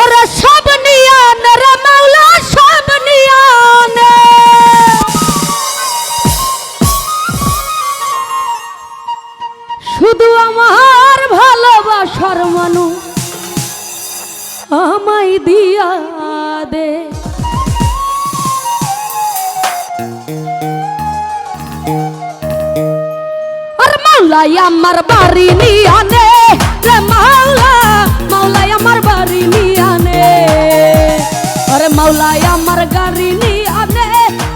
ওরে সব নিয়ান রে মাওলা সব নিয়ান শুধু আমার ভালোবাসার মানুষ আমায় দিয়া দে আর মাওলাই আমার বাড়ি নিয়া নে রে মাওলা মাওলাই আমার বাড়ি নিয়া নে আরে মাওলাই আমার গাড়ি নিয়া নে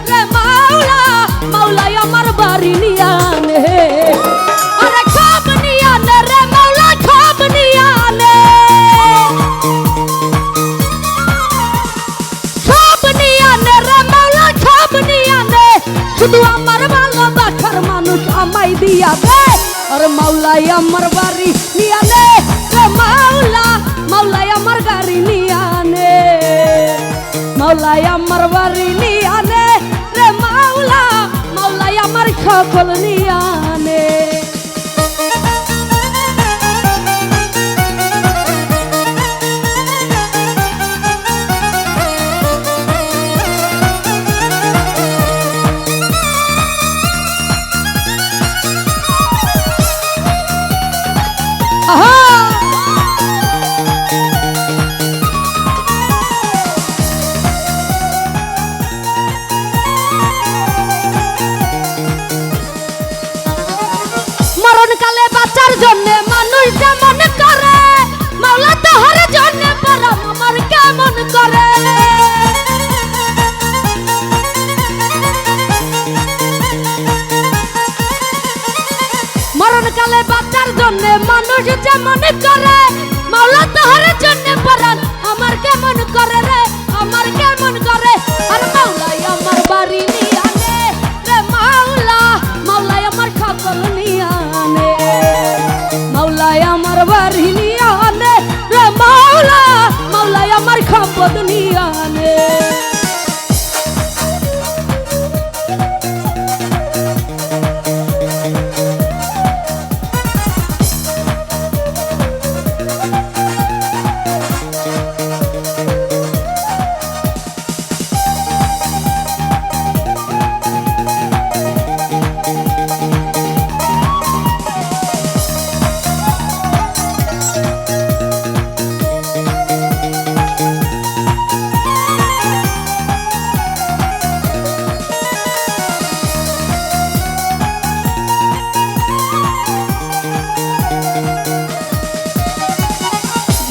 রে মাওলা মাওলাই আমার বাড়ি নিয়া নে আরে সব নিয়া নে রে মাওলা সব নিয়া নে সব নিয়া নে রে মাওলা সব নিয়া নে শুধু আমার ভালোবাসার মানুষ আমায় দিয়া দে আর মাওলাই আমার বাড়ি নিয়া নে রে মাওলা মাওলাই আমার গাড়ি নিয়া নে মাওলাই আমার বাড়ি নিয়া নে রে মাওলা মাওলাই আমার সকল নিয়া নে মরণকালে বাঁচার জন্য মানুষ যেমন করে মাওলা তোহার জন্য পরম আমার কেমন করে মরণকালে বাঁচার জন্য মানুষ যেমন করে মাওলা তোহার জন্য পরম আমার কেমন করে রে আমার কেমন করে আর মাওলাই আমার বাড়ি নিয়া নে রে মাওলা মাওলাই আমার সকল নিয়া নে মাওলাই আমার বাড়ি নিয়া নে রে মাওলা মাওলাই আমার সম্পদ নিয়া নে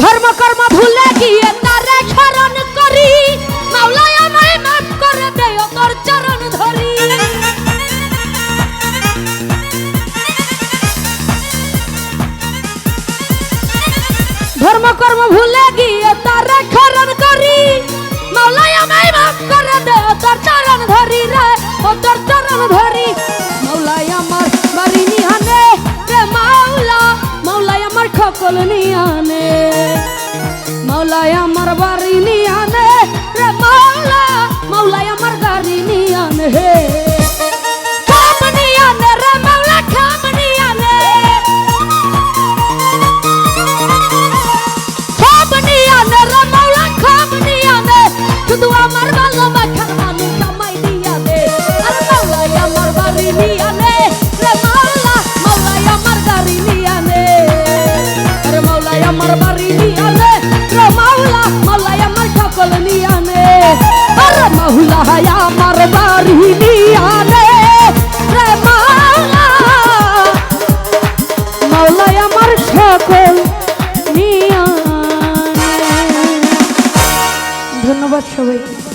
ধর্মকর্ম ভুলে গিয়ে তারে স্মরণ করি মাওলাই আমায় মাফ করে দে তোর চরণ ধরি ধর্মকর্ম ভুলে গিয়ে তারে স্মরণ করি মাওলাই আমায় মাফ করে দে তোর চরণ ধরি রে ও তোর চরণ ধরি মাওলাই আমার বাড়ি নিয়া নে রে মাওলা মাওলাই আমার সকল নিয়া নে মাওলাই আমার বাড়ি নিয়া নে রে মাওলা মাওলাই আমার গাড়ি নিয়া নে সব নিয়া নে রে মাওলা সব নিয়া নে সব নিয়া নে রে মাওলা সব নিয়া নে শুধু আমার ভালোবাসার মানুষ আমায় দিয়া দে আর মাওলাই আমার বাড়ি নিয়া নে রে মাওলা মাওলাই আমার গাড়ি নিয়া নে আর মাওলাই আমার বাড়ি নিয়া নে রে মাওলা মাওলাই আমার সকল নিয়া নে আর মাওলাই আমার বাড়ি নিয়া নে রে মাওলা মাওলাই আমার সকল নিয়া নে ধন্যবাদ সবাইকে।